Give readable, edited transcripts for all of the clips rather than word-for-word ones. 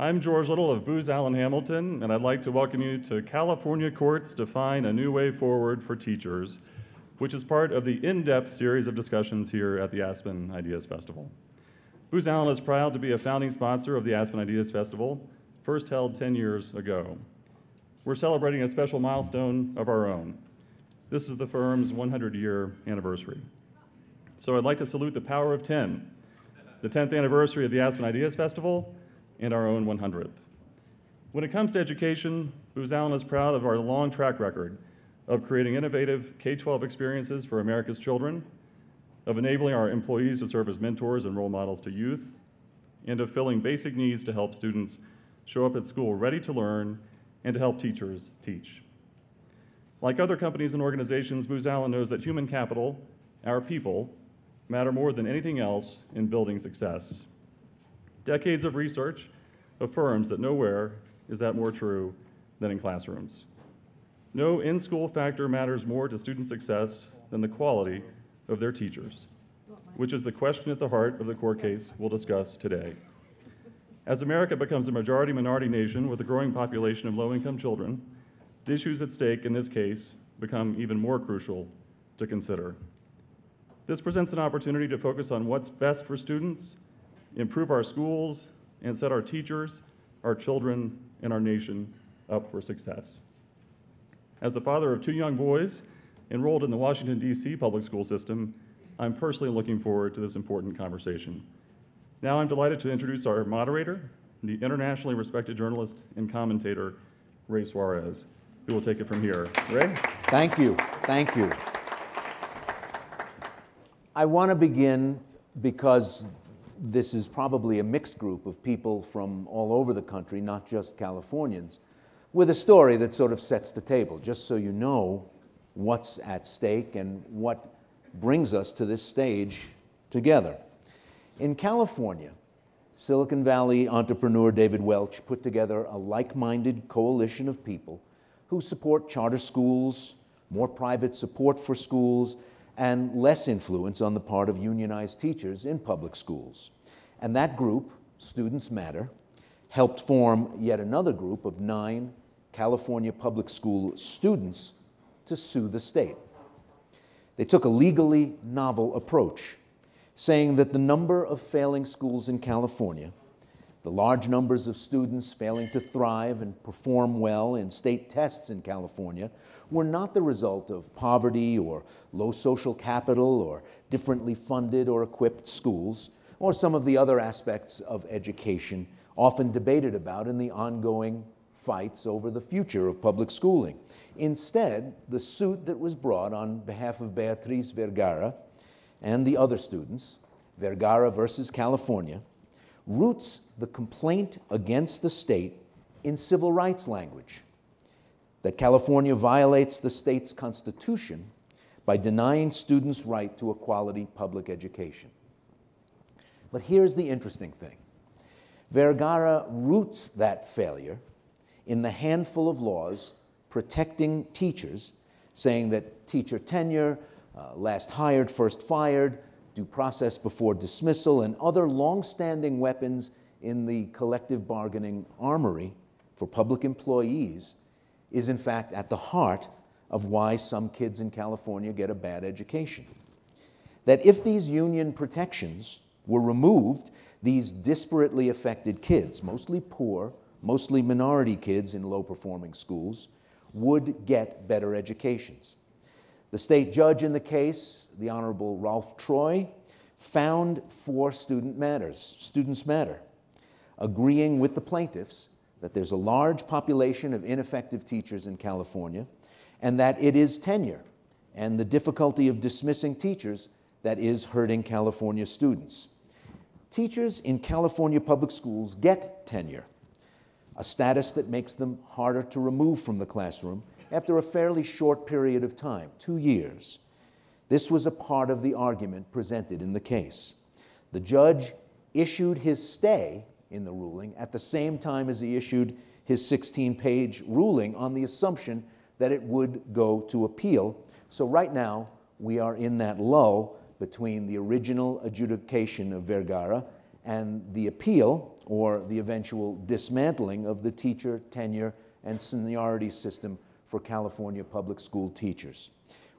I'm George Little of Booz Allen Hamilton, and I'd like to welcome you to California Courts Define a New Way Forward for Teachers, which is part of the in-depth series of discussions here at the Aspen Ideas Festival. Booz Allen is proud to be a founding sponsor of the Aspen Ideas Festival, first held 10 years ago. We're celebrating a special milestone of our own. This is the firm's 100-year anniversary. So I'd like to salute the power of 10, the 10th anniversary of the Aspen Ideas Festival, and our own 100th. When it comes to education, Booz Allen is proud of our long track record of creating innovative K-12 experiences for America's children, of enabling our employees to serve as mentors and role models to youth, and of filling basic needs to help students show up at school ready to learn and to help teachers teach. Like other companies and organizations, Booz Allen knows that human capital, our people, matter more than anything else in building success. Decades of research affirms that nowhere is that more true than in classrooms. No in-school factor matters more to student success than the quality of their teachers, which is the question at the heart of the court case we'll discuss today. As America becomes a majority-minority nation with a growing population of low-income children, the issues at stake in this case become even more crucial to consider. This presents an opportunity to focus on what's best for students, improve our schools, and set our teachers, our children, and our nation up for success. As the father of 2 young boys enrolled in the Washington, D.C. public school system, I'm personally looking forward to this important conversation. Now I'm delighted to introduce our moderator, the internationally respected journalist and commentator, Ray Suarez, who will take it from here. Ray? Thank you. Thank you. I want to begin because this is probably a mixed group of people from all over the country, not just Californians, with a story that sort of sets the table, just so you know what's at stake and what brings us to this stage together. In California, Silicon Valley entrepreneur David Welch put together a like-minded coalition of people who support charter schools, more private support for schools, and less influence on the part of unionized teachers in public schools. And that group, Students Matter, helped form yet another group of 9 California public school students to sue the state. They took a legally novel approach, saying that the number of failing schools in California, the large numbers of students failing to thrive and perform well in state tests in California, were not the result of poverty or low social capital or differently funded or equipped schools, or some of the other aspects of education often debated about in the ongoing fights over the future of public schooling. Instead, the suit that was brought on behalf of Beatriz Vergara and the other students, Vergara versus California, roots the complaint against the state in civil rights language, that California violates the state's constitution by denying students' right to a quality public education. But here's the interesting thing. Vergara roots that failure in the handful of laws protecting teachers, saying that teacher tenure, last hired, first fired, due process before dismissal, and other long-standing weapons in the collective bargaining armory for public employees is in fact at the heart of why some kids in California get a bad education. That if these union protections were removed, these disparately affected kids, mostly poor, mostly minority kids in low-performing schools, would get better educations. The state judge in the case, the Honorable Ralph Troy, found for Students Matter, agreeing with the plaintiffs that there's a large population of ineffective teachers in California, and that it is tenure and the difficulty of dismissing teachers that is hurting California students. Teachers in California public schools get tenure, a status that makes them harder to remove from the classroom after a fairly short period of time, 2 years. This was a part of the argument presented in the case. The judge issued his stay in the ruling at the same time as he issued his 16-page ruling on the assumption that it would go to appeal. So right now, we are in that lull between the original adjudication of Vergara and the appeal, or the eventual dismantling of the teacher tenure and seniority system for California public school teachers.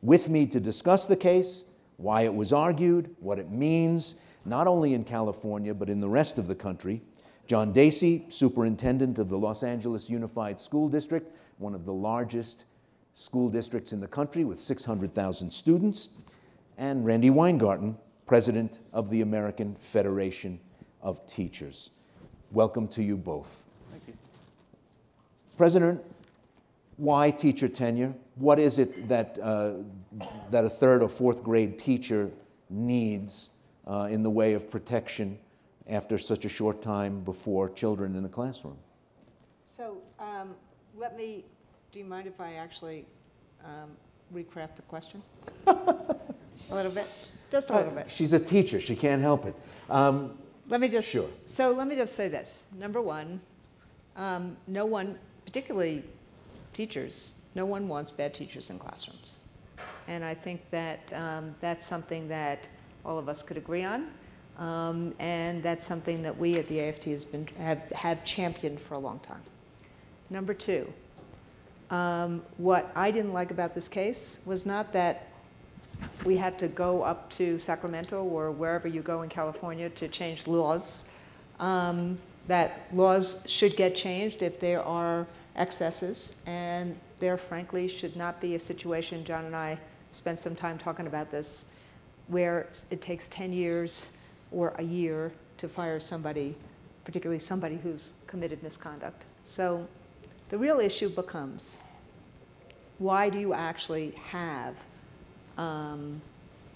With me to discuss the case, why it was argued, what it means, not only in California, but in the rest of the country, John Deasy, Superintendent of the Los Angeles Unified School District, one of the largest school districts in the country with 600,000 students, and Randi Weingarten, President of the American Federation of Teachers. Welcome to you both. Thank you. President, why teacher tenure? What is it that, that a third or fourth grade teacher needs in the way of protection after such a short time before children in a classroom? So do you mind if I actually recraft the question? A little bit? Just a little bit. She's a teacher, she can't help it. Let me just say this. Number one, no one, particularly teachers, no one wants bad teachers in classrooms. And I think that that's something that all of us could agree on. And that's something that we at the AFT have championed for a long time. Number two, what I didn't like about this case was not that we had to go up to Sacramento or wherever you go in California to change laws. That laws should get changed if there are excesses, and there frankly should not be a situation, John and I spent some time talking about this, where it takes 10 years or a year to fire somebody, particularly somebody who's committed misconduct. So the real issue becomes, why do you actually have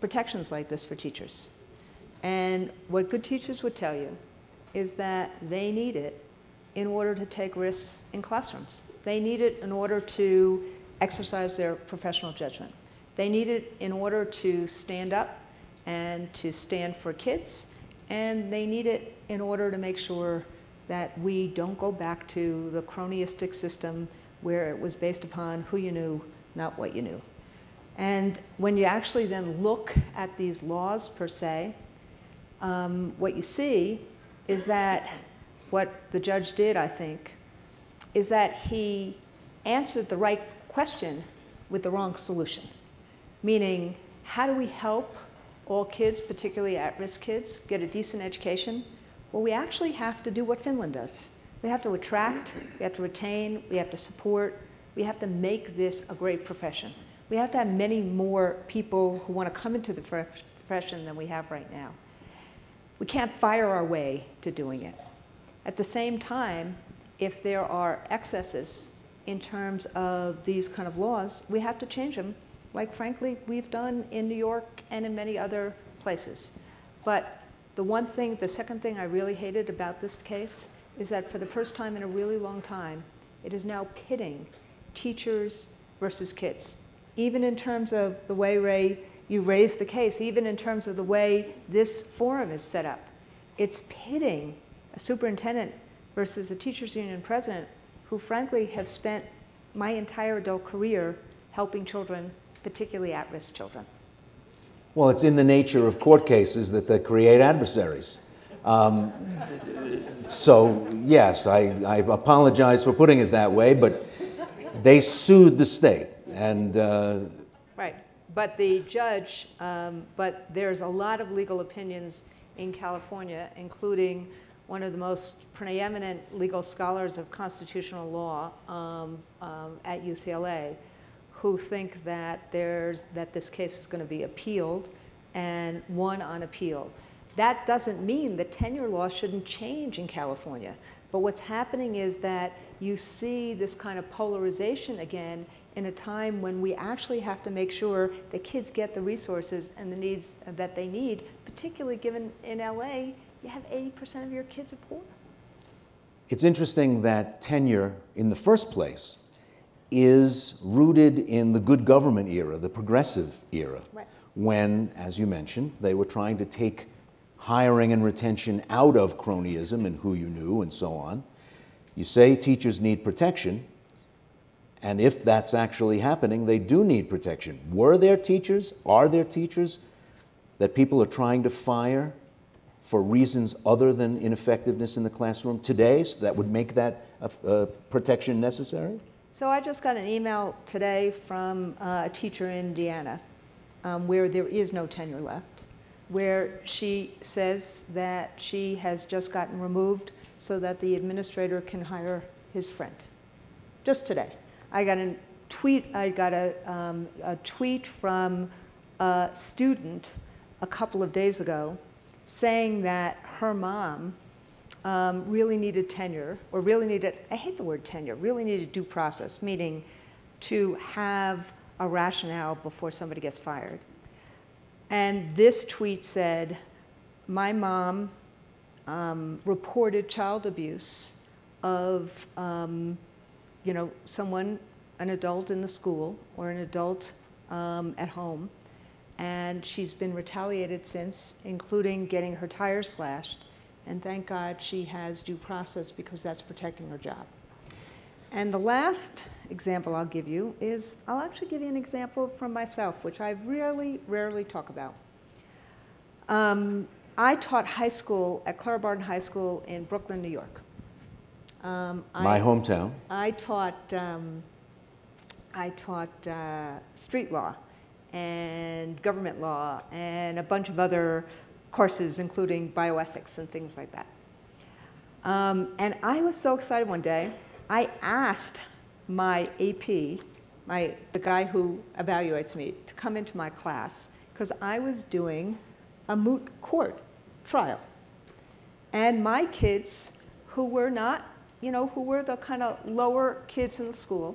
protections like this for teachers? And what good teachers would tell you is that they need it in order to take risks in classrooms. They need it in order to exercise their professional judgment. They need it in order to stand up and to stand for kids, and they need it in order to make sure that we don't go back to the cronyistic system where it was based upon who you knew, not what you knew. And when you actually then look at these laws per se, what you see is that what the judge did, I think, is that he answered the right question with the wrong solution. Meaning, how do we help all kids, particularly at-risk kids, get a decent education? Well, we actually have to do what Finland does. We have to attract, we have to retain, we have to support, we have to make this a great profession. We have to have many more people who want to come into the profession than we have right now. We can't fire our way to doing it. At the same time, if there are excesses in terms of these kind of laws, we have to change them, like frankly we've done in New York and in many other places. But the second thing I really hated about this case is that for the first time in a really long time, it is now pitting teachers versus kids. Even in terms of the way, Ray, you raised the case, even in terms of the way this forum is set up, it's pitting a superintendent versus a teachers union president who frankly have spent my entire adult career helping children, particularly at-risk children. Well, it's in the nature of court cases that they create adversaries. So yes, I apologize for putting it that way, but they sued the state. And right, but the judge, but there's a lot of legal opinions in California, including one of the most preeminent legal scholars of constitutional law at UCLA, who think that this case is going to be appealed and won on appeal. That doesn't mean that tenure law shouldn't change in California. But what's happening is that you see this kind of polarization again in a time when we actually have to make sure that kids get the resources and the needs that they need, particularly given in LA, you have 80% of your kids are poor. It's interesting that tenure, in the first place, is rooted in the good government era, the progressive era, right, when, as you mentioned, they were trying to take hiring and retention out of cronyism and who you knew and so on. You say teachers need protection, and if that's actually happening, they do need protection. Were there teachers, are there teachers that people are trying to fire for reasons other than ineffectiveness in the classroom today, so that would make that protection necessary? So I just got an email today from a teacher in Indiana where there is no tenure left, where she says that she has just gotten removed so that the administrator can hire his friend. Just today. I got a tweet from a student a couple of days ago saying that her mom really needed tenure, or really needed, I hate the word tenure, really needed due process, meaning to have a rationale before somebody gets fired. And this tweet said, my mom reported child abuse of someone, an adult in the school or an adult at home, and she's been retaliated since, including getting her tires slashed. And thank God she has due process because that's protecting her job. And the last example I'll give you is, I'll actually give you an example from myself, which I rarely talk about. I taught high school at Clara Barton High School in Brooklyn, New York. My hometown. I taught street law and government law and a bunch of other courses, including bioethics and things like that. And I was so excited one day, I asked my AP, the guy who evaluates me, to come into my class, because I was doing a moot court trial. And my kids, who were not, who were the kind of lower kids in the school,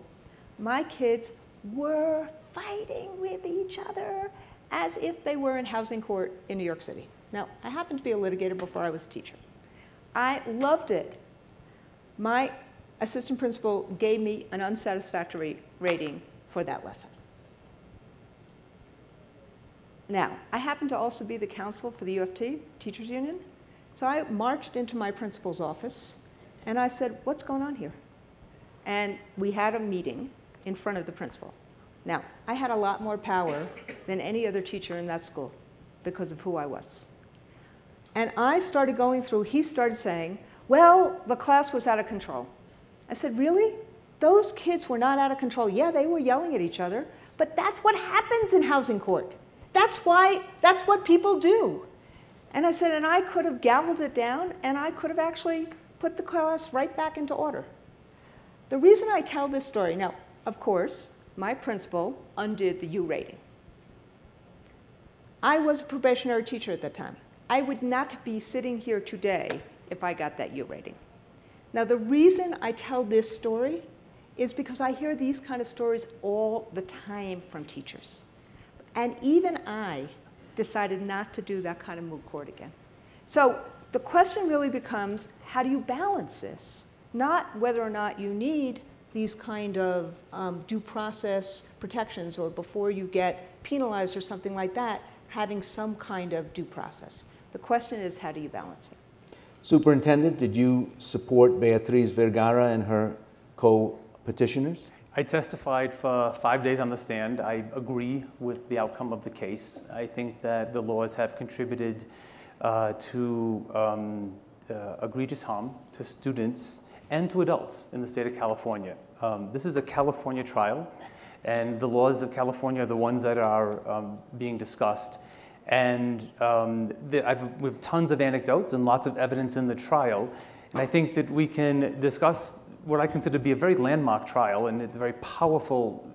my kids were fighting with each other as if they were in housing court in New York City. Now, I happened to be a litigator before I was a teacher. I loved it. My assistant principal gave me an unsatisfactory rating for that lesson. Now, I happen to also be the counsel for the UFT, Teachers Union. So I marched into my principal's office and I said, what's going on here? And we had a meeting in front of the principal. Now, I had a lot more power than any other teacher in that school because of who I was. And I started going through, he started saying, well, the class was out of control. I said, really? Those kids were not out of control. Yeah, they were yelling at each other, but that's what happens in housing court. That's what people do. And I said, and I could have gavelled it down, and I could have actually put the class right back into order. The reason I tell this story, now, of course, my principal undid the U rating. I was a probationary teacher at that time. I would not be sitting here today if I got that U rating. Now, the reason I tell this story is because I hear these kind of stories all the time from teachers. And even I decided not to do that kind of moot court again. So the question really becomes, how do you balance this? Not whether or not you need these kind of due process protections, or before you get penalized or something like that, having some kind of due process. The question is, how do you balance it? Superintendent, did you support Beatriz Vergara and her co-petitioners? I testified for 5 days on the stand. I agree with the outcome of the case. I think that the laws have contributed to egregious harm to students and to adults in the state of California. This is a California trial, and the laws of California are the ones that are being discussed. And we have tons of anecdotes and lots of evidence in the trial. And I think that we can discuss what I consider to be a very landmark trial, and it's a very powerful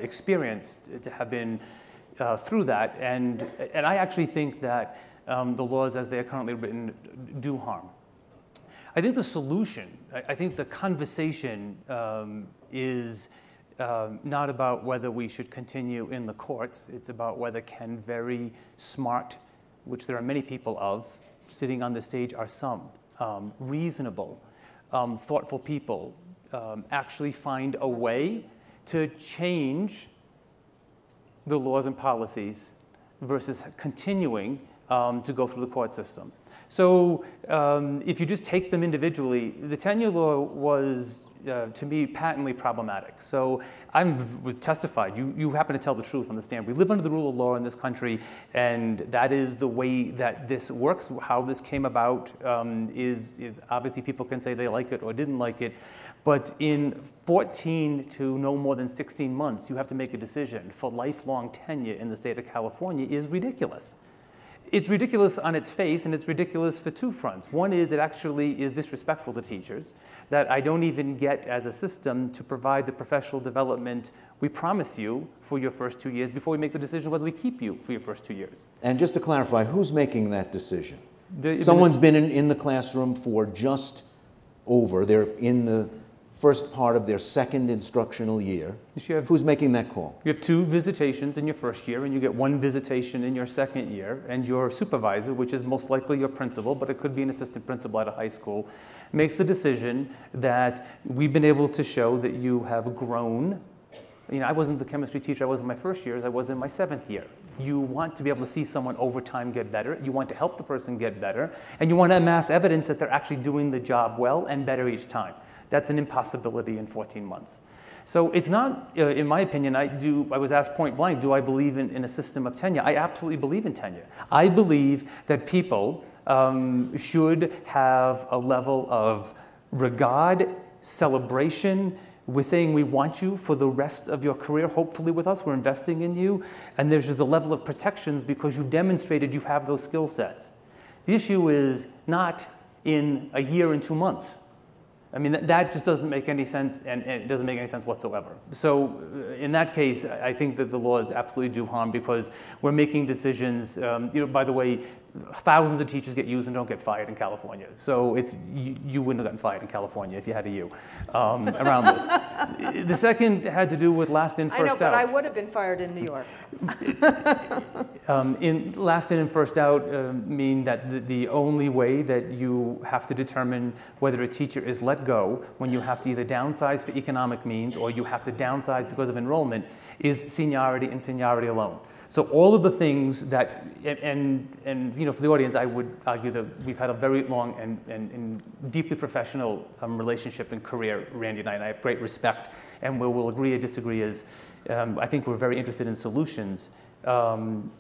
experience to have been through that. And I actually think that the laws as they are currently written do harm. I think the solution, I think the conversation is not about whether we should continue in the courts. It's about whether can very smart, which there are many people of, sitting on the stage are some, reasonable, thoughtful people actually find a way to change the laws and policies versus continuing to go through the court system. So if you just take them individually, the tenure law was to me, patently problematic. So I'm testified, you happen to tell the truth on the stand. We live under the rule of law in this country, and that is the way that this works. How this came about is obviously people can say they like it or didn't like it, but in 14 to no more than 16 months, you have to make a decision for lifelong tenure in the state of California is ridiculous. It's ridiculous on its face, and it's ridiculous for two fronts. One is it actually is disrespectful to teachers, that I don't even get as a system to provide the professional development we promise you for your first 2 years before we make the decision whether we keep you for your first 2 years. And just to clarify, who's making that decision? Someone's been in the classroom for just over, they're in the first part of their second instructional year. Who's making that call? You have 2 visitations in your first year, and you get 1 visitation in your second year, and your supervisor, which is most likely your principal, but it could be an assistant principal at a high school, makes the decision that we've been able to show that you have grown. You know, I wasn't the chemistry teacher I was in my first year as I was in my 7th year. You want to be able to see someone over time get better. You want to help the person get better, and you want to amass evidence that they're actually doing the job well and better each time. That's an impossibility in 14 months. So it's not, in my opinion, I was asked point blank, do I believe in a system of tenure? I absolutely believe in tenure. I believe that people should have a level of regard, celebration. We're saying we want you for the rest of your career, hopefully with us. We're investing in you. And there's just a level of protections because you've demonstrated you have those skill sets. The issue is not in a year and 2 months. I mean, that just doesn't make any sense, and it doesn't make any sense whatsoever. So in that case, I think that the laws absolutely do harm because we're making decisions. You know, by the way, thousands of teachers get used and don't get fired in California. So you wouldn't have gotten fired in California if you had a U around this. The second had to do with last in, first out. I know, but I would have been fired in New York. In last in and first out mean that the only way that you have to determine whether a teacher is let go when you have to either downsize for economic means or you have to downsize because of enrollment is seniority and seniority alone. So all of the things that, and you know, for the audience, I would argue that we've had a very long and deeply professional relationship and career, Randy and I have great respect, and where we'll agree or disagree is, I think we're very interested in solutions,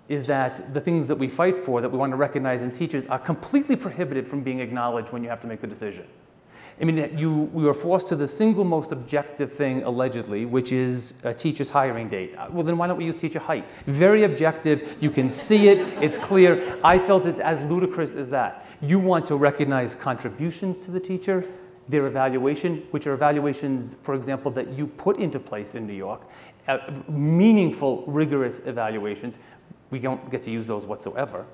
is that the things that we fight for, that we want to recognize in teachers, are completely prohibited from being acknowledged when you have to make the decision. I mean, we are forced to the single most objective thing, allegedly, which is a teacher's hiring date. Well, then why don't we use teacher height? Very objective. You can see it. It's clear. I felt it's as ludicrous as that. You want to recognize contributions to the teacher, their evaluation, which are evaluations, for example, that you put into place in New York, meaningful, rigorous evaluations. We don't get to use those whatsoever.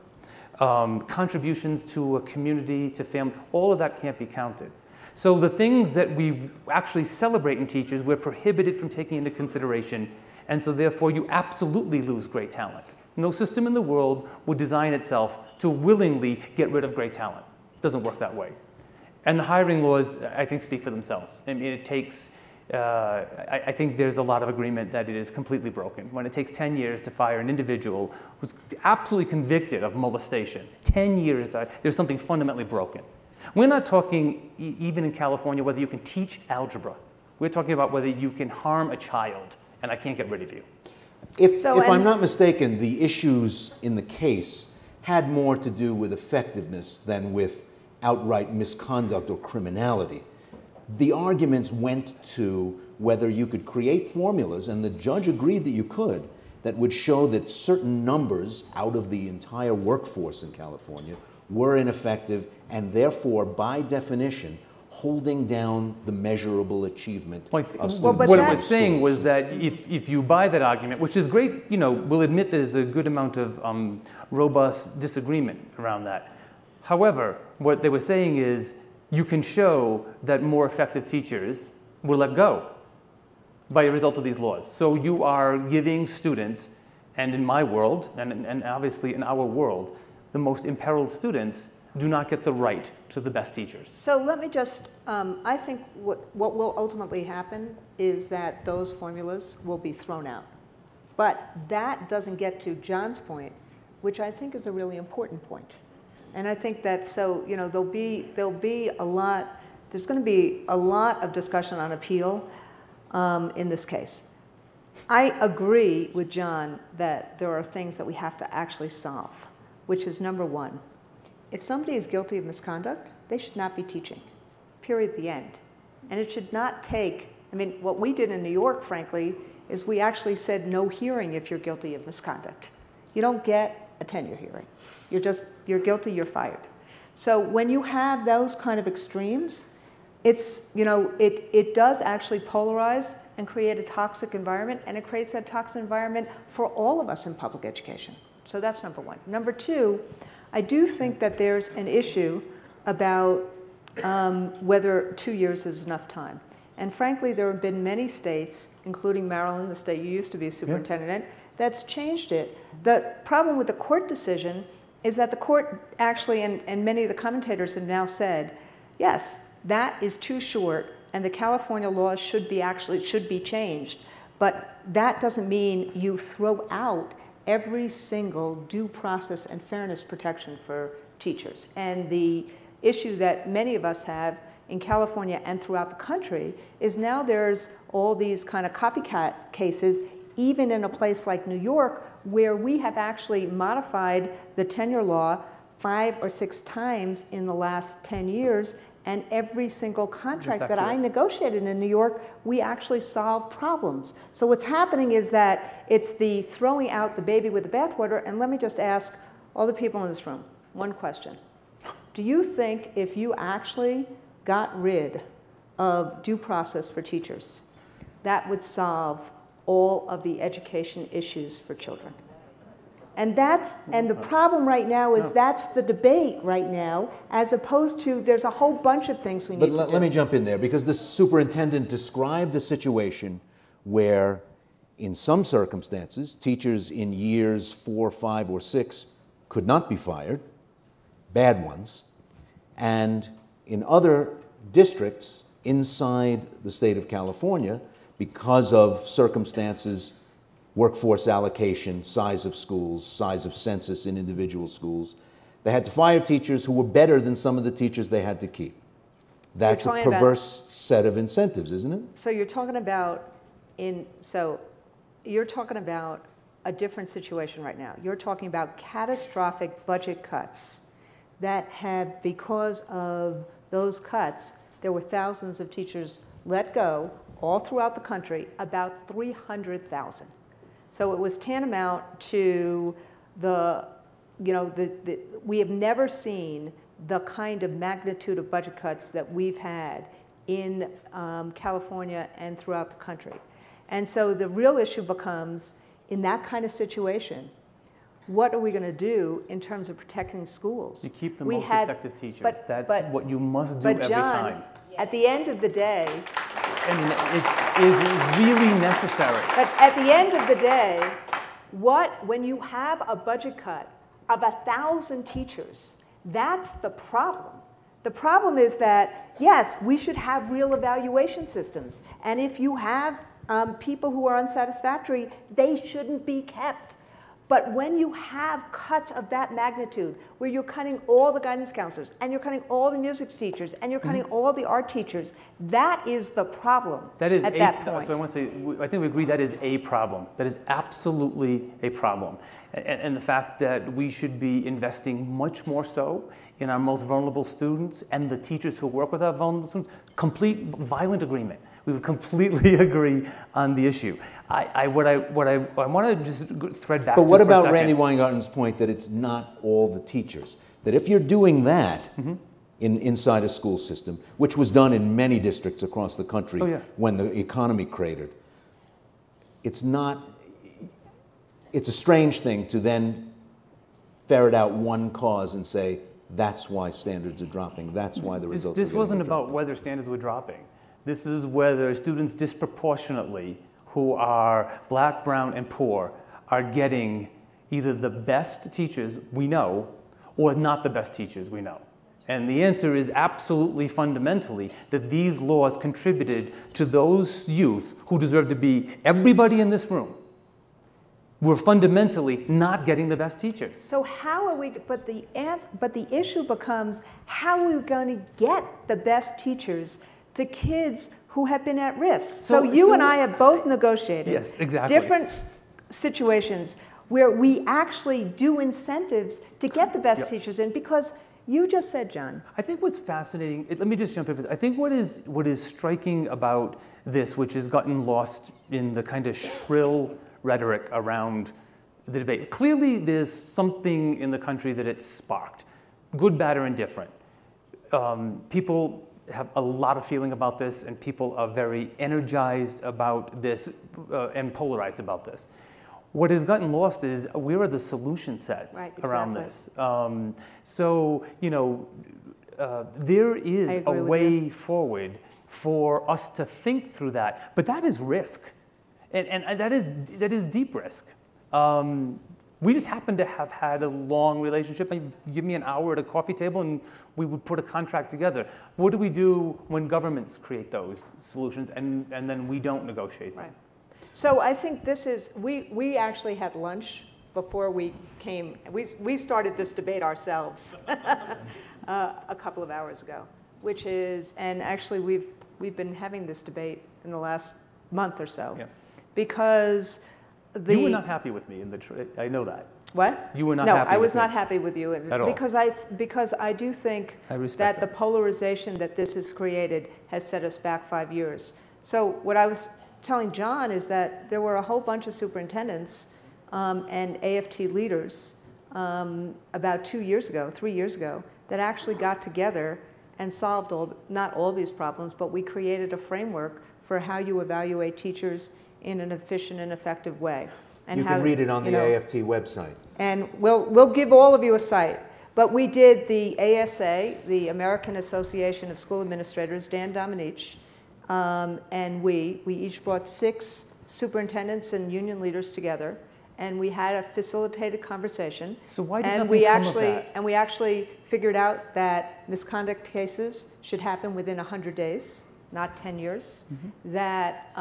Contributions to a community, to family, all of that can't be counted. So the things that we actually celebrate in teachers, we're prohibited from taking into consideration, and so therefore you absolutely lose great talent. No system in the world would design itself to willingly get rid of great talent. It doesn't work that way. And the hiring laws, I think, speak for themselves. I mean, it takes, I think there's a lot of agreement that it is completely broken. When it takes 10 years to fire an individual who's absolutely convicted of molestation, 10 years, there's something fundamentally broken. We're not talking, even in California, whether you can teach algebra. We're talking about whether you can harm a child, and I can't get rid of you. If I'm not mistaken, the issues in the case had more to do with effectiveness than with outright misconduct or criminality. The arguments went to whether you could create formulas, and the judge agreed that you could, that would show that certain numbers out of the entire workforce in California were ineffective, and therefore, by definition, holding down the measurable achievement of students. What it was saying was that if you buy that argument, which is great, you know, we'll admit there's a good amount of robust disagreement around that. However, what they were saying is you can show that more effective teachers were let go by a result of these laws. So you are giving students, and in my world, and obviously in our world, the most imperiled students do not get the right to the best teachers. So let me just, I think what will ultimately happen is that those formulas will be thrown out. But that doesn't get to John's point, which I think is a really important point. And I think that, so, you know, there'll be a lot there's going to be a lot of discussion on appeal in this case. I agree with John that there are things that we have to actually solve, which is number one, if somebody is guilty of misconduct, they should not be teaching, period, the end. And it should not take, I mean, what we did in New York, frankly, is we actually said no hearing if you're guilty of misconduct. You don't get a tenure hearing. You're guilty, you're fired. So when you have those kind of extremes, it's, you know, it does actually polarize and create a toxic environment, and it creates that toxic environment for all of us in public education. So that's number one. Number two, I do think that there's an issue about whether 2 years is enough time. And frankly, there have been many states, including Maryland, the state you used to be a superintendent in, that's changed it. The problem with the court decision is that the court actually, and many of the commentators have now said, yes, that is too short, and the California laws should be changed. But that doesn't mean you throw out every single due process and fairness protection for teachers. And the issue that many of us have in California and throughout the country is now there's all these kind of copycat cases, even in a place like New York, where we have actually modified the tenure law 5 or 6 times in the last 10 years, and every single contract that I negotiated in New York, we actually solved problems. So what's happening is that it's the throwing out the baby with the bathwater, and let me just ask all the people in this room one question. Do you think if you actually got rid of due process for teachers, that would solve all of the education issues for children? And the problem right now is that's the debate right now, as opposed to there's a whole bunch of things we need to do. But let me jump in there, because the superintendent described a situation where, in some circumstances, teachers in years 4, 5, or 6 could not be fired, bad ones, and in other districts inside the state of California, because of circumstances, workforce allocation, size of schools, size of census in individual schools, they had to fire teachers who were better than some of the teachers they had to keep. That's a perverse set of incentives, isn't it? So you're talking about a different situation right now. You're talking about catastrophic budget cuts that have, because of those cuts, there were thousands of teachers let go all throughout the country, about 300,000. So it was tantamount to we have never seen the kind of magnitude of budget cuts that we've had in California and throughout the country. And so the real issue becomes, in that kind of situation, what are we going to do in terms of protecting schools? You keep the most effective teachers. That's what you must do every time. At the end of the day, I mean, it is really necessary. But at the end of the day, when you have a budget cut of 1,000 teachers, that's the problem. The problem is that, yes, we should have real evaluation systems. And if you have people who are unsatisfactory, they shouldn't be kept. But when you have cuts of that magnitude, where you're cutting all the guidance counselors, and you're cutting all the music teachers, and you're cutting all the art teachers, that is the problem at that point. So I want to say, I think we agree that is a problem. That is absolutely a problem. And the fact that we should be investing much more so in our most vulnerable students and the teachers who work with our vulnerable students, complete violent agreement. We would completely agree on the issue. What I want to just thread back to for a second. But what about Randi Weingarten's point that it's not all the teachers? That if you're doing that inside a school system, which was done in many districts across the country when the economy cratered, it's a strange thing to then ferret out one cause and say, that's why standards are dropping, that's why the results are This wasn't about whether standards were dropping. This is whether students disproportionately who are black, brown, and poor are getting either the best teachers we know or not the best teachers we know. And the answer is absolutely fundamentally that these laws contributed to those youth who deserve to be, everybody in this room, we're fundamentally not getting the best teachers. So how are we, but the issue becomes, how are we going to get the best teachers to kids who have been at risk? So you and I have both negotiated different situations where we actually do incentives to get the best teachers in, because you just said, John. I think what's fascinating, let me just jump in. I think what is striking about this, which has gotten lost in the kind of shrill rhetoric around the debate. Clearly, there's something in the country that it's sparked, good, bad, or indifferent. People have a lot of feeling about this, and people are very energized about this and polarized about this. What has gotten lost is where are the solution sets around this? So, you know, there is a way forward for us to think through that, but that is risk. And that is deep risk. We just happen to have had a long relationship. And give me an hour at a coffee table and we would put a contract together. What do we do when governments create those solutions and then we don't negotiate them? Right. So I think this is, we actually had lunch before we came. We started this debate ourselves a couple of hours ago, which is, and actually we've been having this debate in the last month or so. Yeah. Because you were not happy with me in the. I know that. What? You were not happy with me. No, I was not happy with you at all. Because I do think that the polarization that this has created has set us back 5 years. So what I was telling John is that there were a whole bunch of superintendents and AFT leaders about 3 years ago, that actually got together and solved not all these problems, but we created a framework for how you evaluate teachers in an efficient and effective way. And you can read it on the AFT website. And we'll give all of you a site. But we did the ASA, the American Association of School Administrators, Dan Domenech, and we each brought 6 superintendents and union leaders together, and we had a facilitated conversation. So why did nothing come of that? And we actually figured out that misconduct cases should happen within 100 days. Not 10 years, that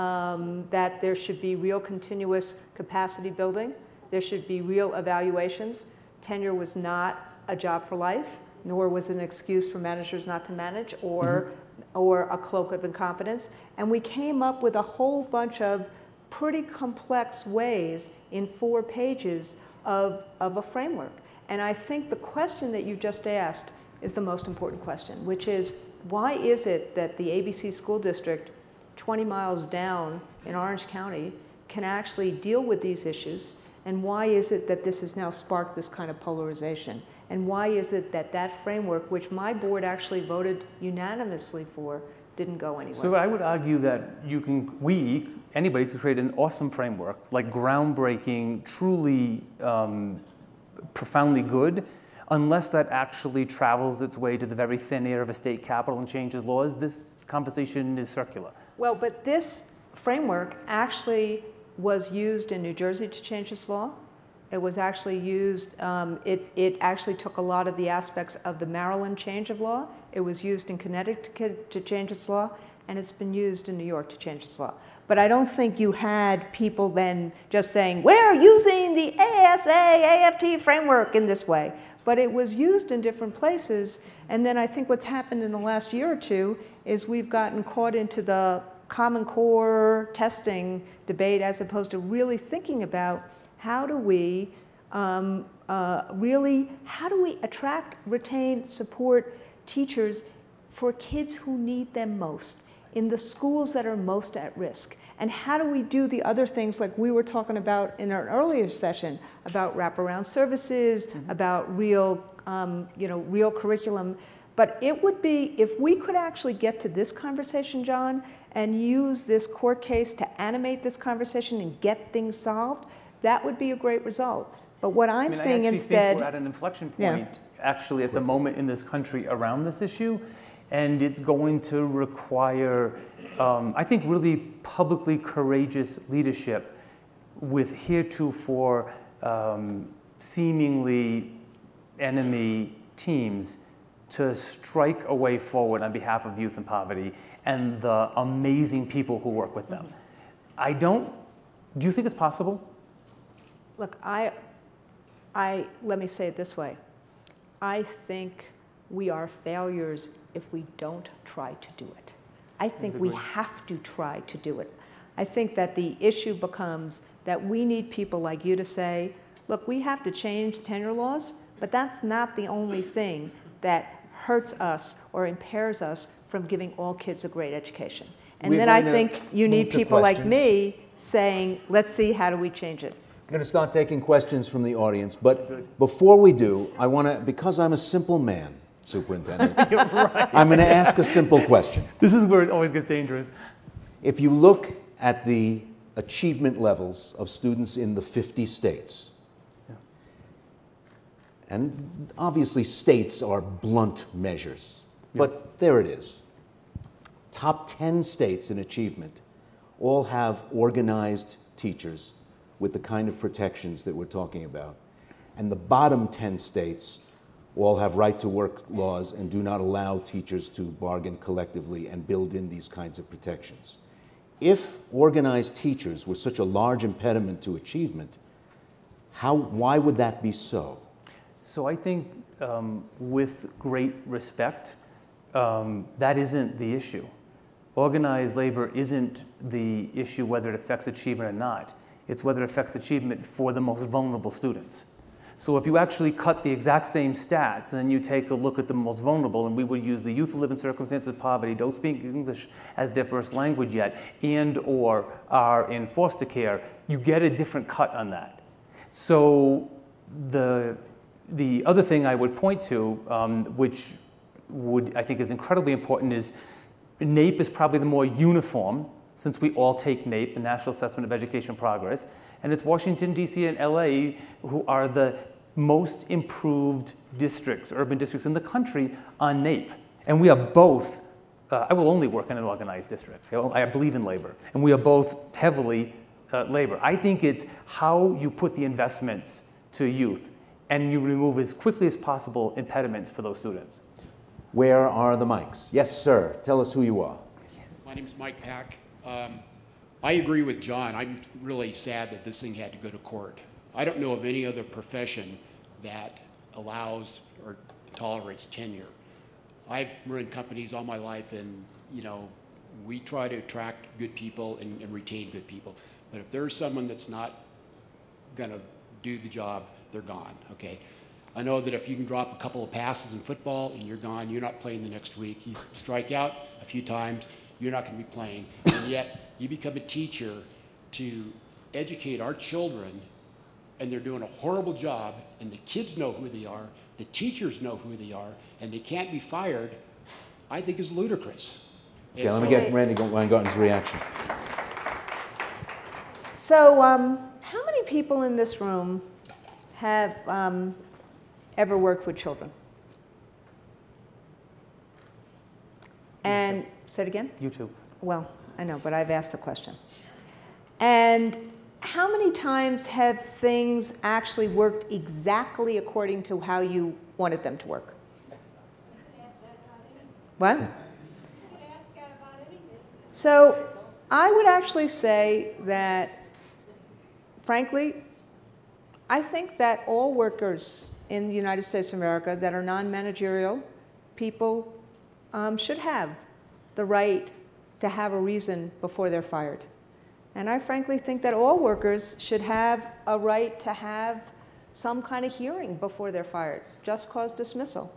there should be real continuous capacity building, there should be real evaluations. Tenure was not a job for life, nor was it an excuse for managers not to manage or a cloak of incompetence. And we came up with a whole bunch of pretty complex ways in 4 pages of a framework. And I think the question that you just asked is the most important question, which is, why is it that the ABC school district 20 miles down in Orange County can actually deal with these issues? And why is it that this has now sparked this kind of polarization? And why is it that that framework, which my board actually voted unanimously for, didn't go anywhere? So I would argue that anybody could create an awesome framework, like groundbreaking, truly profoundly good. Unless that actually travels its way to the very thin air of a state capitol and changes laws, this conversation is circular. Well, but this framework actually was used in New Jersey to change this law. It was actually used, it actually took a lot of the aspects of the Maryland change of law. It was used in Connecticut to change its law, and it's been used in New York to change its law. But I don't think you had people then just saying, we're using the ASA, AFT framework in this way. But it was used in different places, and then I think what's happened in the last year or two is we've gotten caught into the Common Core testing debate as opposed to really thinking about how do we attract, retain, support teachers for kids who need them most in the schools that are most at risk. And how do we do the other things like we were talking about in our earlier session about wraparound services, about real, real curriculum. But it would be, if we could actually get to this conversation, John, and use this court case to animate this conversation and get things solved, that would be a great result. But what I'm seeing instead— I think we're at an inflection point, actually, at the moment in this country around this issue. And it's going to require, I think, really publicly courageous leadership with heretofore seemingly enemy teams to strike a way forward on behalf of youth in poverty and the amazing people who work with them. Do you think it's possible? look, let me say it this way. I think we are failures if we don't try to do it. I think we have to try to do it. I think that the issue becomes that we need people like you to say, look, we have to change tenure laws, but that's not the only thing that hurts us or impairs us from giving all kids a great education. And then I think you need people like me saying, let's see, how do we change it? I'm going to start taking questions from the audience, but before we do, I want to, because I'm a simple man, Superintendent, Right. I'm going to ask a simple question. This is where it always gets dangerous. If you look at the achievement levels of students in the 50 states, and obviously states are blunt measures, but there it is. Top 10 states in achievement all have organized teachers with the kind of protections that we're talking about. And the bottom 10 states all have right-to-work laws and do not allow teachers to bargain collectively and build in these kinds of protections. If organized teachers were such a large impediment to achievement, why would that be so? So I think with great respect, that isn't the issue. Organized labor isn't the issue whether it affects achievement or not. It's whether it affects achievement for the most vulnerable students. So if you actually cut the exact same stats and then you take a look at the most vulnerable, and we would use the youth who live in circumstances of poverty, don't speak English as their first language yet, and or are in foster care, you get a different cut on that. So the other thing I would point to, which I think is incredibly important, is NAEP is probably the more uniform, since we all take NAEP, the National Assessment of Education Progress, and it's Washington, D.C. and LA who are the most improved districts, urban districts in the country on NAEP. And we are both, I will only work in an organized district. I believe in labor, and we are both heavily labor. I think it's how you put the investments to youth and you remove as quickly as possible impediments for those students. Where are the mics? Yes, sir. Tell us who you are. My name is Mike Pack. I agree with John. I'm really sad that this thing had to go to court. I don't know of any other profession that allows or tolerates tenure. I've run companies all my life, and we try to attract good people and retain good people. But if there's someone that's not going to do the job, they're gone. Okay. I know that if you can drop a couple of passes in football and you're gone, you're not playing the next week. You strike out a few times, you're not going to be playing. And yet you become a teacher to educate our children, and they're doing a horrible job, and the kids know who they are, the teachers know who they are, and they can't be fired, I think is ludicrous. Okay, let me get Randi Weingarten's reaction. So how many people in this room have ever worked with children? And say it again? YouTube. Well, I know, but I've asked the question. And how many times have things actually worked exactly according to how you wanted them to work? What? So I would actually say that, frankly, I think that all workers in the United States of America that are non-managerial people should have the right to have a reason before they're fired. And I frankly think that all workers should have a right to have some kind of hearing before they're fired, just cause dismissal.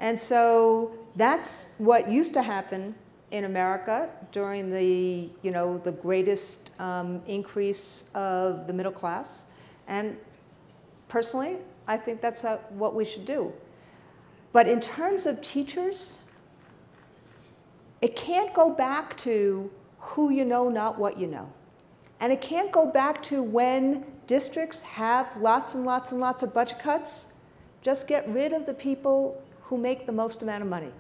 And so that's what used to happen in America during the, the greatest increase of the middle class. And personally, I think that's what we should do. But in terms of teachers, it can't go back to who you know, not what you know. And it can't go back to when districts have lots and lots and lots of budget cuts. Just get rid of the people who make the most amount of money.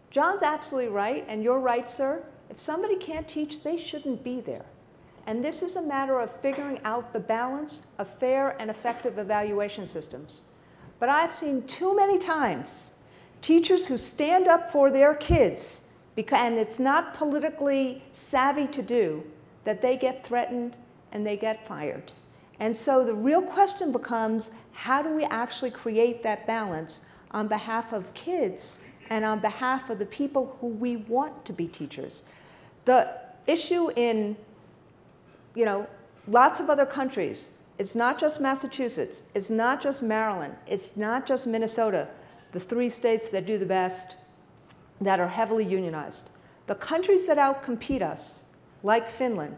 John's absolutely right, and you're right, sir. If somebody can't teach, they shouldn't be there. And this is a matter of figuring out the balance of fair and effective evaluation systems. But I've seen too many times teachers who stand up for their kids, and it's not politically savvy to do, that they get threatened and they get fired. And so the real question becomes, how do we actually create that balance on behalf of kids and on behalf of the people who we want to be teachers? The issue in, lots of other countries, it's not just Massachusetts, it's not just Maryland, it's not just Minnesota, the 3 states that do the best, that are heavily unionized. The countries that outcompete us, like Finland,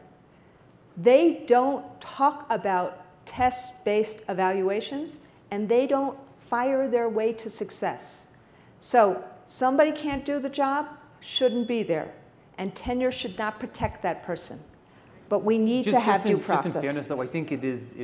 they don't talk about test-based evaluations, and they don't fire their way to success. So somebody can't do the job, shouldn't be there, and tenure should not protect that person. But we need to have due process. Just in fairness, though, I think it is.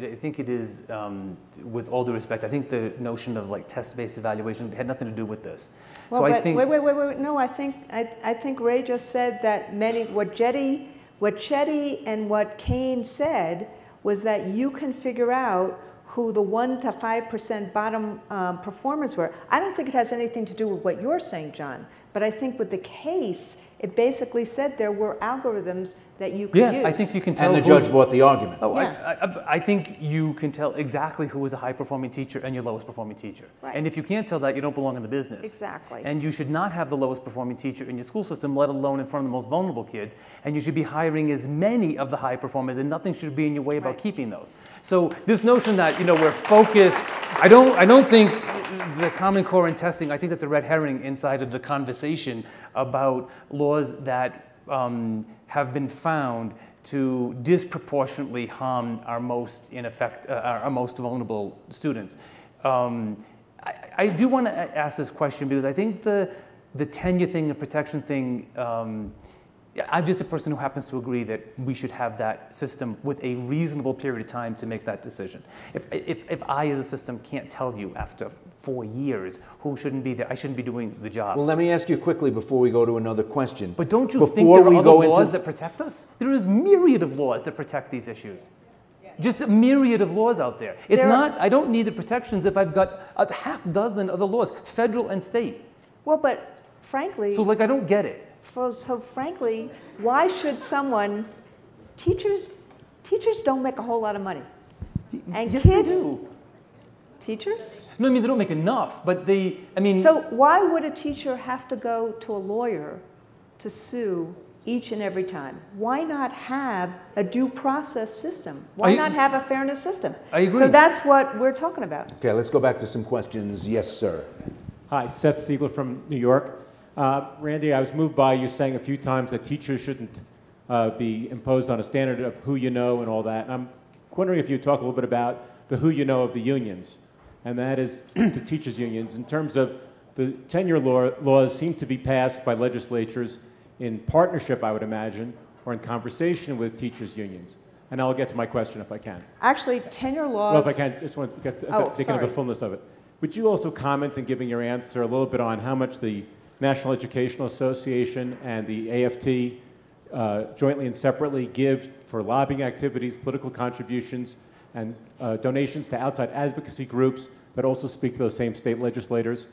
With all due respect, I think the notion of like test-based evaluation had nothing to do with this. Well, so but I think. Wait. No, I think Ray just said that what Chetty and what Kane said was that you can figure out who the 1% to 5% bottom performers were. I don't think it has anything to do with what you're saying, John, but I think with the case, it basically said there were algorithms that you could use. Yeah, I think you can tell. And the judge bought the argument. Oh, yeah. I think you can tell exactly who is a high-performing teacher and your lowest-performing teacher. Right. And if you can't tell that, you don't belong in the business. Exactly. And you should not have the lowest-performing teacher in your school system, let alone in front of the most vulnerable kids. And you should be hiring as many of the high performers, and nothing should be in your way about keeping those. So this notion that we're focused, I don't think the Common Core in testing, I think that's a red herring inside of the conversation about laws that have been found to disproportionately harm our most vulnerable students. I do want to ask this question because I think the tenure thing, the protection thing, I'm just a person who happens to agree that we should have that system with a reasonable period of time to make that decision. If I as a system can't tell you after 4 years who shouldn't be there, I shouldn't be doing the job. Well, let me ask you quickly before we go to another question. But don't you think there are other laws that protect us? There is myriad of laws that protect these issues. Just a myriad of laws out there. I don't need the protections if I've got a half dozen other laws, federal and state. Well, but frankly... So I don't get it. So frankly, why should teachers don't make a whole lot of money. And yes, kids, they do. Teachers? No, I mean, they don't make enough, but So why would a teacher have to go to a lawyer to sue each and every time? Why not have a due process system? Why not have a fairness system? I agree. So that's what we're talking about. Okay, let's go back to some questions. Yes, sir. Hi, Seth Siegler from New York. Randy, I was moved by you saying a few times that teachers shouldn't be imposed on a standard of who you know and all that. And I'm wondering if you'd talk a little bit about the who you know of the unions, and that is the teachers' unions. In terms of the tenure laws seem to be passed by legislatures in partnership, I would imagine, or in conversation with teachers' unions. And I'll get to my question if I can. Actually, tenure laws... Well, if I can, just want to get thinking of the fullness of it. Would you also comment in giving your answer a little bit on how much the National Educational Association and the AFT jointly and separately give for lobbying activities, political contributions, and donations to outside advocacy groups that also speak to those same state legislators?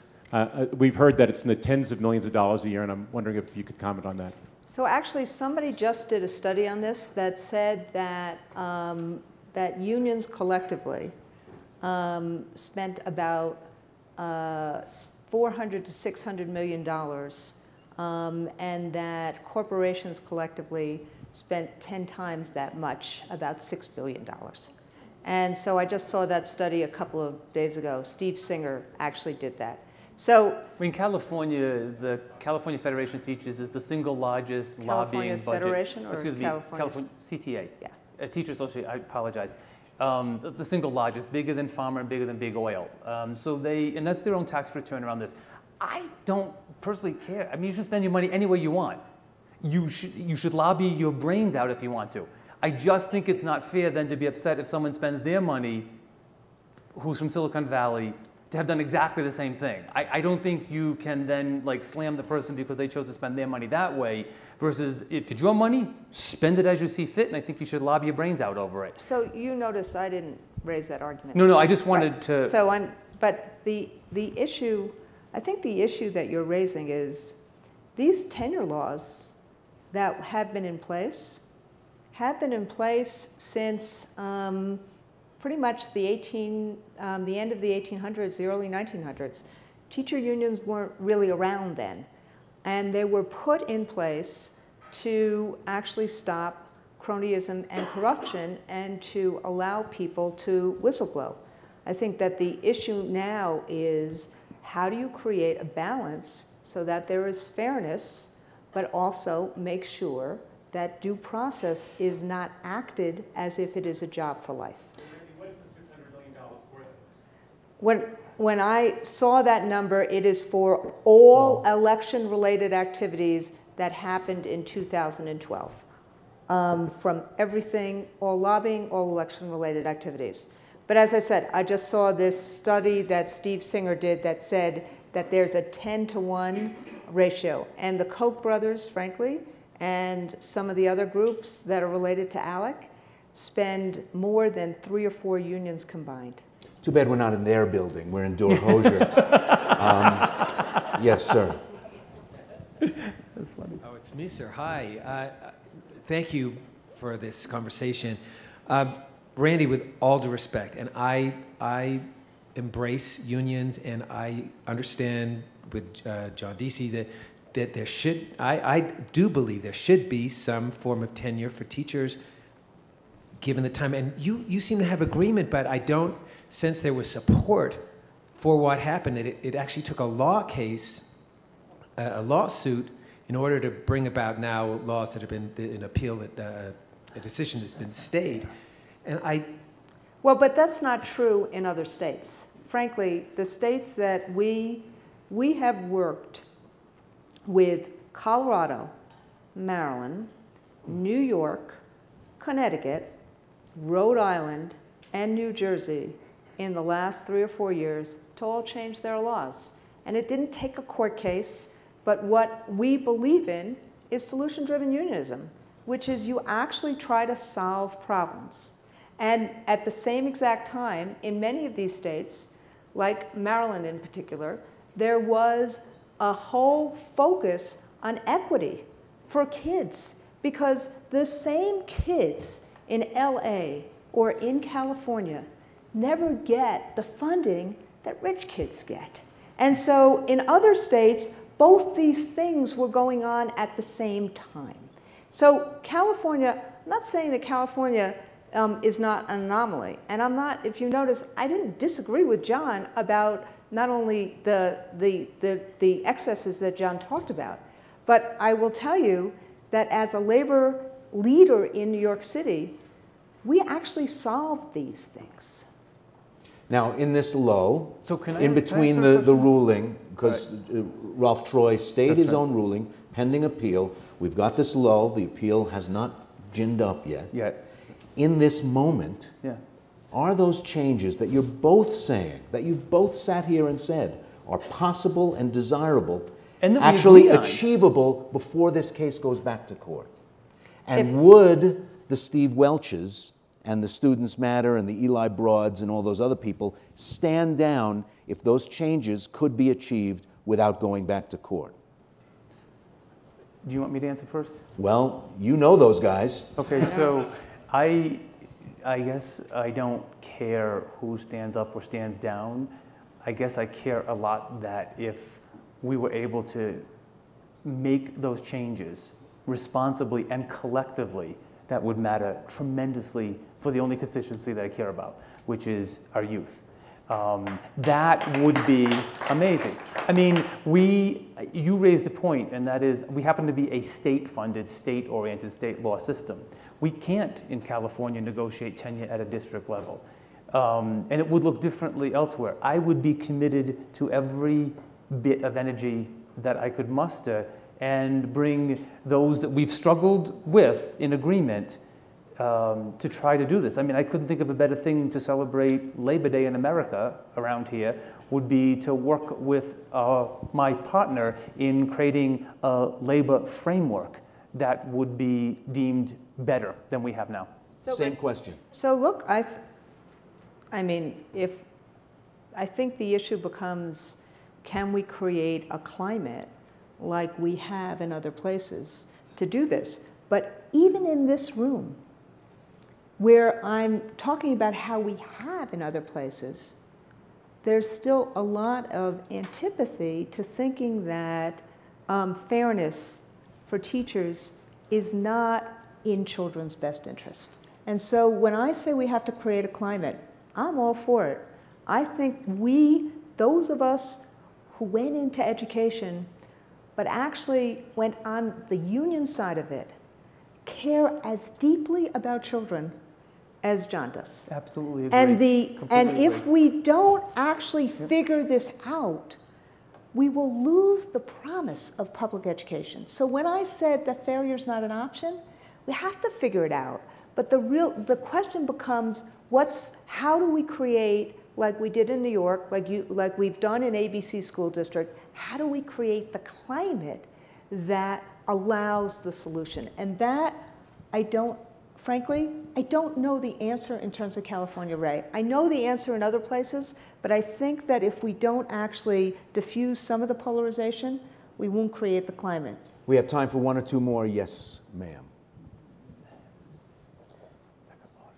We've heard that it's in the tens of millions of dollars a year, and I'm wondering if you could comment on that. So actually, somebody just did a study on this that said that, that unions collectively spent about $400 to $600 million, and that corporations collectively spent 10 times that much, about $6 billion. And so I just saw that study a couple of days ago. Steve Singer actually did that. So in California, the California Federation of Teachers is the single largest lobbying budget. California Federation or excuse me, California CTA. Yeah. Teacher Association, I apologize. The single largest, bigger than Farmer and bigger than Big Oil. And that's their own tax return around this. I don't personally care. I mean, you should spend your money any way you want. You should lobby your brains out if you want to. I just think it's not fair then to be upset if someone spends their money, who's from Silicon Valley, to have done exactly the same thing. I don't think you can then slam the person because they chose to spend their money that way, versus if it's your money, spend it as you see fit, and I think you should lobby your brains out over it. So you notice I didn't raise that argument. No, I just wanted to... So but the issue, I think the issue that you're raising is these tenure laws that have been in place since pretty much the end of the 1800s, the early 1900s. Teacher unions weren't really around then. And they were put in place to actually stop cronyism and corruption and to allow people to whistleblow. I think that the issue now is how do you create a balance so that there is fairness, but also make sure that due process is not acted as if it is a job for life. What's the $600 million for? When I saw that number, it is for all election-related activities that happened in 2012. From everything, all lobbying, all election-related activities. But as I said, I just saw this study that Steve Singer did that said that there's a 10-to-1 ratio. And the Koch brothers, frankly, and some of the other groups that are related to ALEC spend more than 3 or 4 unions combined. Too bad we're not in their building. We're in Dorhosia. Yes, sir. That's funny. Oh, it's me, sir. Hi. Thank you for this conversation. Randy, with all due respect, and I embrace unions, and I understand with John Deasy that there should, I do believe there should be some form of tenure for teachers given the time. And you seem to have agreement, but I don't sense there was support for what happened. It actually took a law case, a lawsuit, in order to bring about now laws that have been an appeal, that a decision that's been stayed. And well, but that's not true in other states. Frankly, the states that we have worked with: Colorado, Maryland, New York, Connecticut, Rhode Island, and New Jersey in the last 3 or 4 years to all change their laws. And it didn't take a court case, but what we believe in is solution-driven unionism, which is you actually try to solve problems. And at the same exact time, in many of these states, like Maryland in particular, there was a whole focus on equity for kids, because the same kids in LA or in California never get the funding that rich kids get. And so in other states, both these things were going on at the same time. So California, I'm not saying that California is not an anomaly. And I'm not, if you notice, I didn't disagree with John about not only the excesses that John talked about, but I will tell you that as a labor leader in New York City, we actually solved these things. Now, in this low, So can I in ask between a the question? ruling, because Ralph Troy stayed That's his right. own ruling, pending appeal, we've got this low, the appeal has not ginned up yet. In this moment, Yeah. are those changes that you're both saying, that you've both sat here and said, are possible and desirable, And that we actually agree on. achievable before this case goes back to court? And would the Steve Welches and the Students Matter and the Eli Broads and all those other people stand down if those changes could be achieved without going back to court? Do you want me to answer first? Well, you know those guys. Okay, so I guess I don't care who stands up or stands down. I guess I care a lot that if we were able to make those changes responsibly and collectively, that would matter tremendously for the only constituency that I care about, which is our youth. That would be amazing. I mean, you raised a point, and that is we happen to be a state-funded, state-oriented, state law system. We can't, in California, negotiate tenure at a district level. And it would look differently elsewhere. I would be committed to every bit of energy that I could muster and bring those that we've struggled with in agreement to try to do this. I mean, I couldn't think of a better thing to celebrate Labor Day in America around here would be to work with my partner in creating a labor framework that would be deemed better than we have now. Same question. So look, I mean, I think the issue becomes, can we create a climate like we have in other places to do this? But even in this room, where I'm talking about how we have in other places, there's still a lot of antipathy to thinking that fairness for teachers is not in children's best interest. And so when I say we have to create a climate, I'm all for it. I think those of us who went into education, but actually went on the union side of it, care as deeply about children as John does. Absolutely agree. And if we don't actually figure this out, we will lose the promise of public education. So when I said that failure is not an option, we have to figure it out. But the question becomes, how do we create, like we did in New York, like we've done in ABC School District, how do we create the climate that allows the solution? And that, frankly, I don't know the answer in terms of California, Ray. I know the answer in other places, but I think that if we don't actually diffuse some of the polarization, we won't create the climate. We have time for one or two more. Yes, ma'am.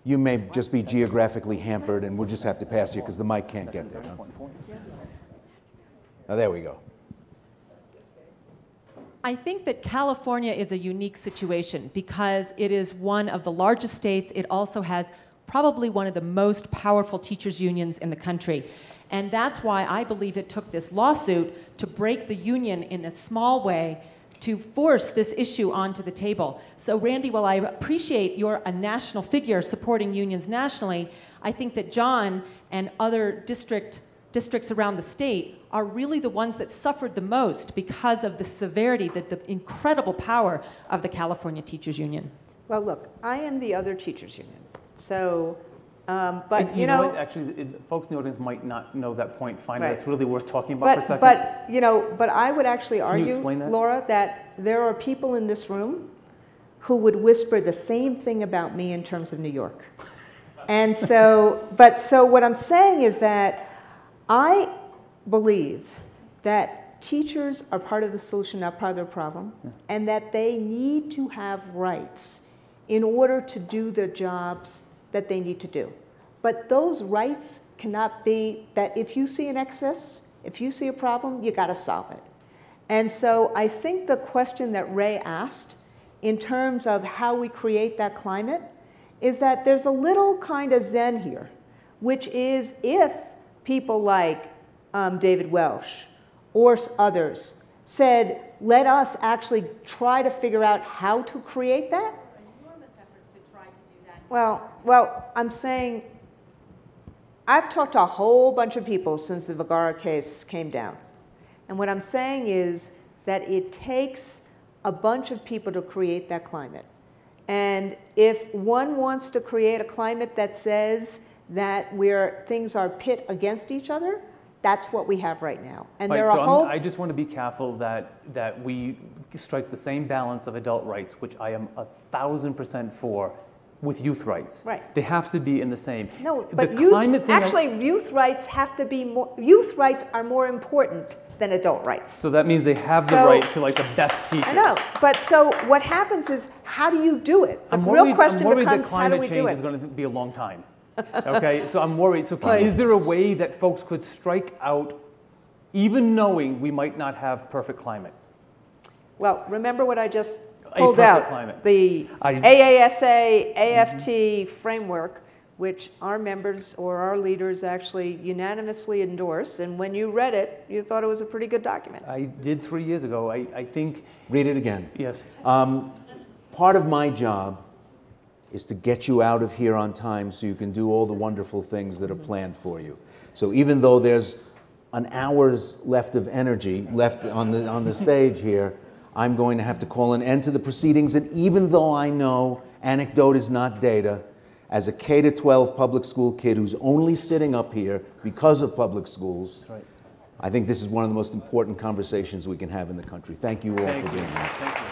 You may just be geographically hampered, and we'll just have to pass you because the mic can't get there. Now, there we go. I think that California is a unique situation because it is one of the largest states. It also has probably one of the most powerful teachers' unions in the country. And that's why I believe it took this lawsuit to break the union in a small way to force this issue onto the table. So Randy, while I appreciate you're a national figure supporting unions nationally, I think that John and other districts around the state are really the ones that suffered the most because of the severity, the incredible power of the California Teachers Union. Well, look, I am the other teachers union. So, but and you know what? Actually, folks in the audience might not know that point. Find right. That's really worth talking about for a second. But I would actually argue, Laura, that there are people in this room who would whisper the same thing about me in terms of New York. And so, so what I'm saying is that I believe that teachers are part of the solution, not part of the problem, and that they need to have rights in order to do their jobs that they need to do. But those rights cannot be that if you see an excess, if you see a problem, you got to solve it. And so I think the question that Ray asked in terms of how we create that climate is that there's a little kind of zen here, which is if people like David Welsh or others said, let us actually try to figure out how to create that. Enormous efforts to try to do that. Well, I'm saying, I've talked to a whole bunch of people since the Vergara case came down. And what I'm saying is that it takes a bunch of people to create that climate. And if one wants to create a climate that says that where things are pit against each other, that's what we have right now. And there are I just want to be careful that we strike the same balance of adult rights, which I am 1,000% for, with youth rights. Right. They have to be in the same. No, but youth rights have to be more. Youth rights are more important than adult rights. So that means they have the right to like the best teachers. I know, but so what happens is, how do you do it? The real question becomes, how do we do it? I'm worried that climate change is going to be a long time. Okay, so I'm worried. So is there a way that folks could strike out, even knowing we might not have perfect climate? Well, remember what I just pulled out. Climate. The AASA, AFT framework, which our members or our leaders actually unanimously endorsed. And when you read it, you thought it was a pretty good document. I did 3 years ago. I think. Read it again. Yes. Part of my job is to get you out of here on time so you can do all the wonderful things that are planned for you. So even though there's an hour's left of energy left on the stage here, I'm going to have to call an end to the proceedings. And even though I know anecdote is not data, as a K-12 public school kid who's only sitting up here because of public schools, that's right. I think this is one of the most important conversations we can have in the country. Thank you all for being here. Thank you.